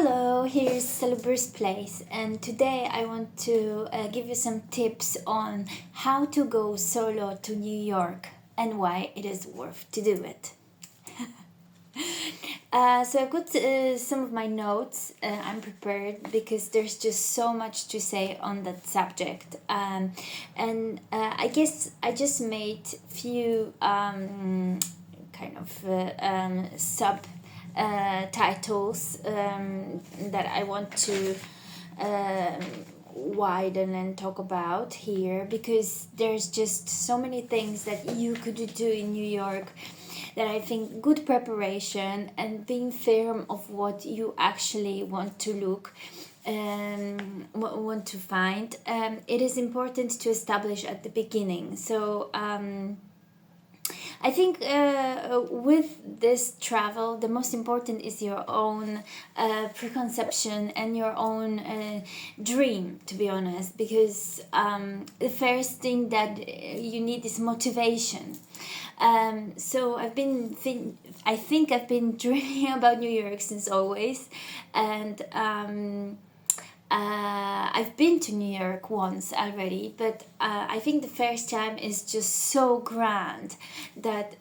Hello, here's Saluber's Place, and today I want to give you some tips on how to go solo to New York and why it is worth to do it. So I've got some of my notes. I'm prepared because there's just so much to say on that subject, and I guess I just made few kind of sub titles that I want to um, widen and talk about here because there's just so many things that you could do in New York that I think good preparation and being firm of what you actually want to look want to find, it is important to establish at the beginning. So I think with this travel, the most important is your own preconception and your own dream, to be honest, because the first thing that you need is motivation. So I think I've been dreaming about New York since always, and I've been to New York once already, but I think the first time is just so grand that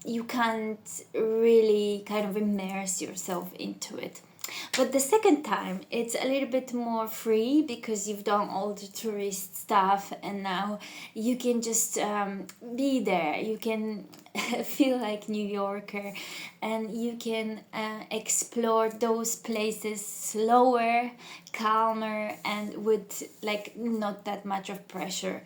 you can't really kind of immerse yourself into it. But the second time, it's a little bit more free because you've done all the tourist stuff and now you can just be there. You can feel like New Yorker and you can explore those places slower, calmer, and with like not that much of pressure.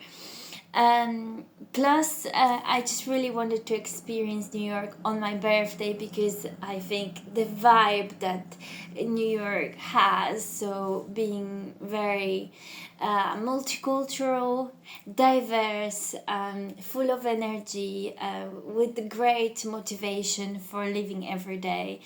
Plus, I just really wanted to experience New York on my birthday because I think the vibe that New York has, so being very multicultural, diverse, full of energy, with great motivation for living every day.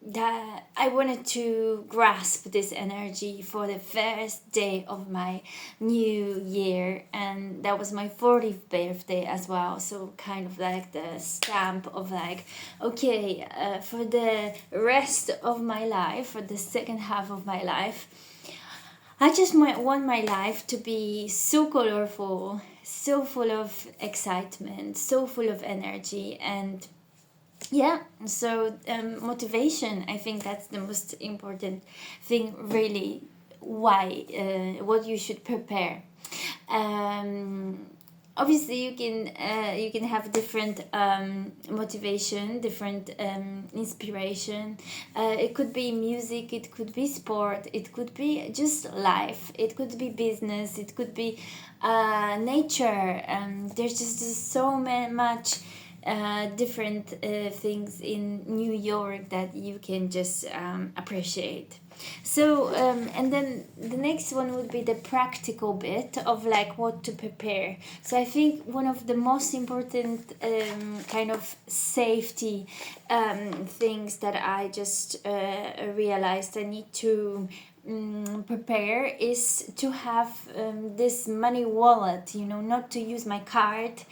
That I wanted to grasp this energy for the first day of my new year, and that was my 40th birthday as well, so kind of like the stamp of like, okay, for the rest of my life, for the second half of my life, I just want my life to be so colorful, so full of excitement, so full of energy, and yeah, so motivation, I think that's the most important thing, really, why, what you should prepare. Um, Obviously, you can have different motivation, different inspiration. It could be music, it could be sport, it could be just life, it could be business, it could be nature. There's just so much different things in New York that you can just appreciate. So, and then the next one would be the practical bit of like what to prepare. So, I think one of the most important kind of safety things that I just realized I need to prepare is to have this money wallet, not to use my card,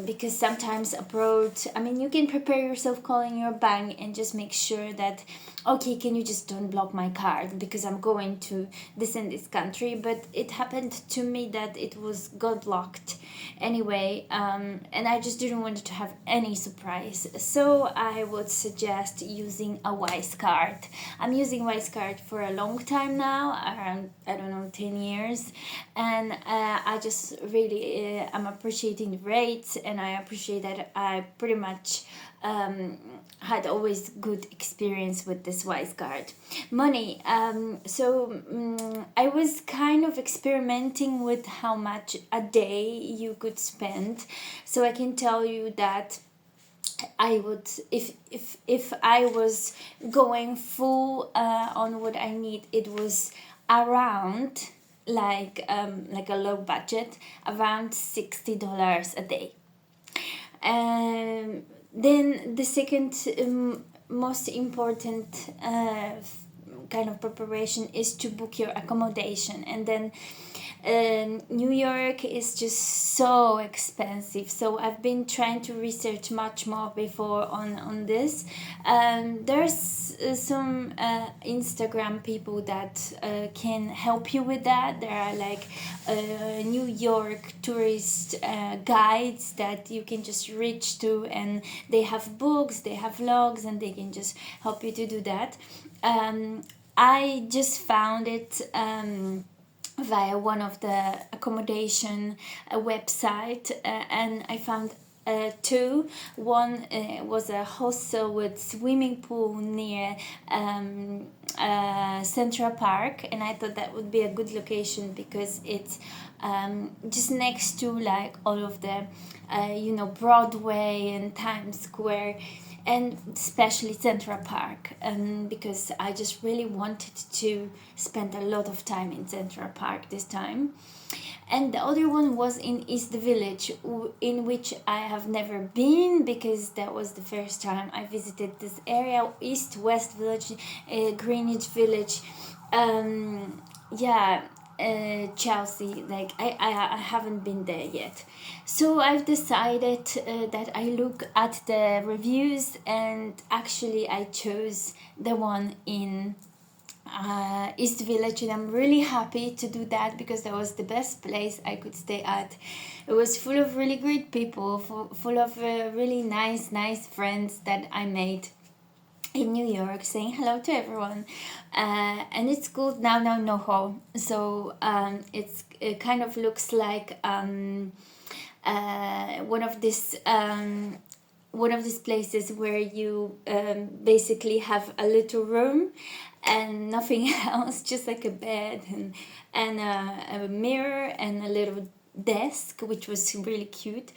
because sometimes abroad, I mean, you can prepare yourself calling your bank and just make sure that, okay, can you just don't block my card because I'm going to this and this country. But it happened to me that it was got blocked anyway, and I just didn't want to have any surprise, so I would suggest using a Wise card. I'm using Wise card for a long time now, around, I don't know, 10 years, and I just really I'm appreciating the rates, and I appreciate that I pretty much had always good experience with this Wise card. Money, I was kind of experimenting with how much a day you could spend, so I can tell you that I would, if I was going full on what I need, it was around like a low budget, around $60 a day. Then the second most important kind of preparation is to book your accommodation. And then New York is just so expensive, so I've been trying to research much more before on this. There's some Instagram people that can help you with that. There are like New York tourist guides that you can just reach to, and they have books, they have vlogs, and they can just help you to do that. I just found it via one of the accommodation website, and I found two. One was a hostel with swimming pool near Central Park, and I thought that would be a good location because it's just next to like all of the Broadway and Times Square, and especially Central Park, because I just really wanted to spend a lot of time in Central Park this time. And the other one was in East Village, in which I have never been because that was the first time I visited this area. East West Village, Greenwich Village, yeah, Chelsea. Like I haven't been there yet, so I've decided that I look at the reviews, and actually I chose the one in East Village, and I'm really happy to do that because that was the best place I could stay at. It was full of really great people, full of really nice friends that I made in New York, saying hello to everyone. And it's called Now Now NoHo. So it kind of looks like one of these places where you basically have a little room and nothing else, just like a bed and a mirror and a little desk, which was really cute.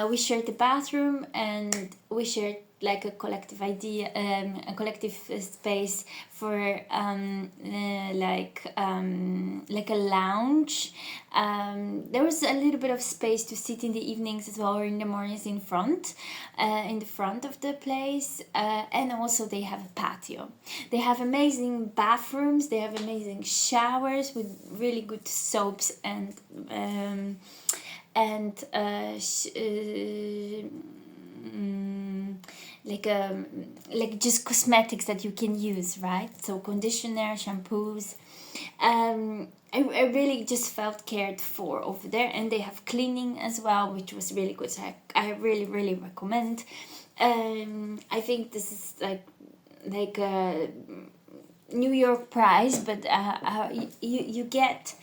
We shared the bathroom, and we shared like a collective space for like a lounge. There was a little bit of space to sit in the evenings as well, or in the mornings in the front of the place, and also they have a patio. They have amazing bathrooms, they have amazing showers with really good soaps and like just cosmetics that you can use, right? So conditioner, shampoos. I really just felt cared for over there, and they have cleaning as well, which was really good. So I really recommend. I think this is like a New York price, but you get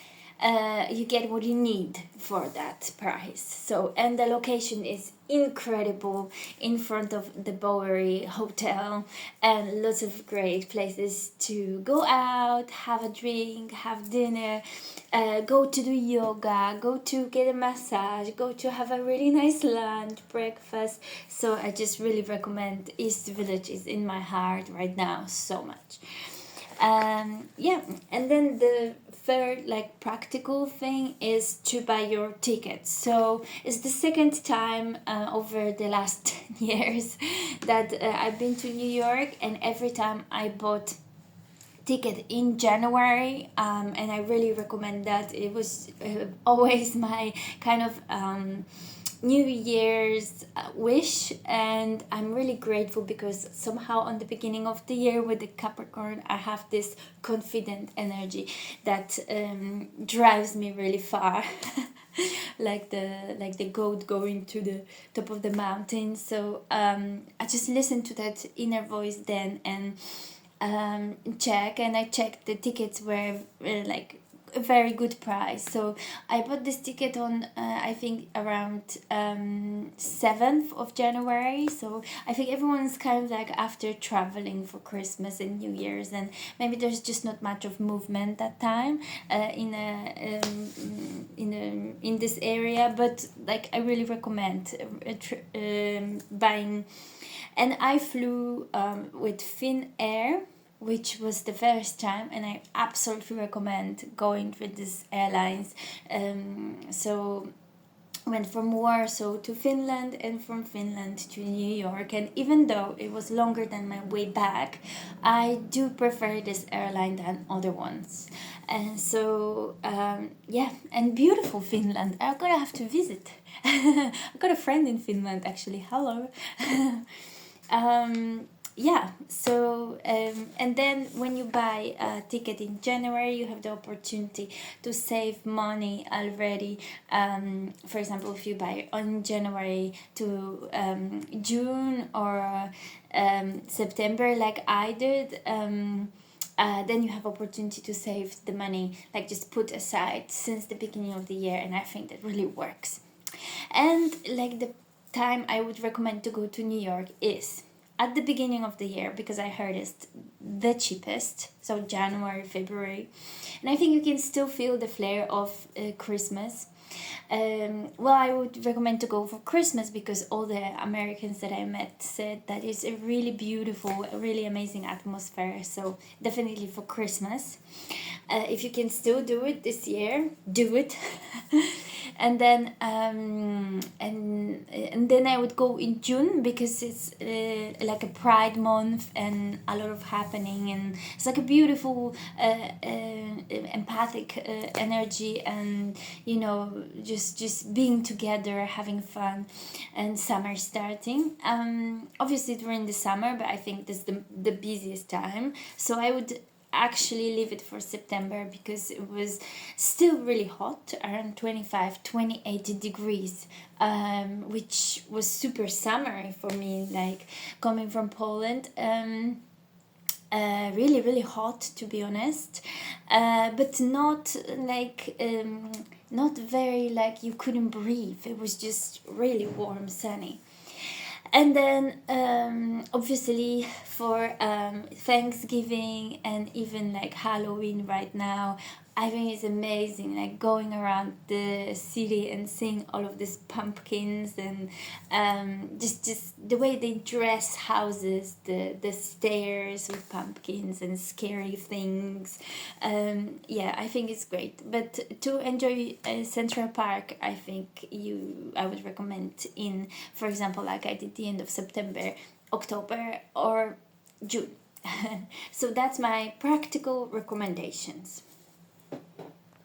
what you need for that price. So, and the location is incredible in front of the Bowery Hotel, and lots of great places to go out, have a drink, have dinner, go to do yoga, go to get a massage, go to have a really nice lunch, breakfast. So I just really recommend. East Village is in my heart right now so much. Yeah, and then the third practical thing is to buy your tickets. So it's the second time over the last 10 years that I've been to New York, and every time I bought ticket in January, and I really recommend that. It was always my kind of New Year's wish, and I'm really grateful because somehow on the beginning of the year with the Capricorn, I have this confident energy that drives me really far. like the goat going to the top of the mountain. So I just listened to that inner voice then, and I checked the tickets were like a very good price. So I bought this ticket on I think around 7th of January. So I think everyone's kind of like after traveling for Christmas and New Year's, and maybe there's just not much of movement that time in this area. But like I really recommend buying. And I flew with Finnair, which was the first time, and I absolutely recommend going with these airlines. So went from Warsaw to Finland and from Finland to New York. And even though it was longer than my way back, I do prefer this airline than other ones. And so, yeah, and beautiful Finland. I'm gonna have to visit. I've got a friend in Finland actually. Hello. Yeah, so and then when you buy a ticket in January, you have the opportunity to save money already. For example, if you buy on January to June or September, like I did, then you have opportunity to save the money, like just put aside since the beginning of the year, and I think that really works. And like the time I would recommend to go to New York is at the beginning of the year, because I heard it's the cheapest, so January, February, and I think you can still feel the flair of Christmas. Well, I would recommend to go for Christmas because all the Americans that I met said that it's a really beautiful, a really amazing atmosphere. So definitely for Christmas. If you can still do it this year, do it. And then and then I would go in June because it's like a Pride month and a lot of happening, and it's like a beautiful empathic energy, and you know, just being together, having fun, and summer starting. Obviously during the summer, but I think this is the busiest time, so I would actually leave it for September because it was still really hot, around 25-28 degrees, which was super summery for me, like coming from Poland. Really really hot, to be honest, but not like not very like you couldn't breathe. It was just really warm, sunny. And then obviously for Thanksgiving and even like Halloween right now, I think it's amazing, like going around the city and seeing all of these pumpkins, and just the way they dress houses, the stairs with pumpkins and scary things. Yeah, I think it's great. But to enjoy Central Park, I think I would recommend in, for example, like I did the end of September, October, or June. So that's my practical recommendations.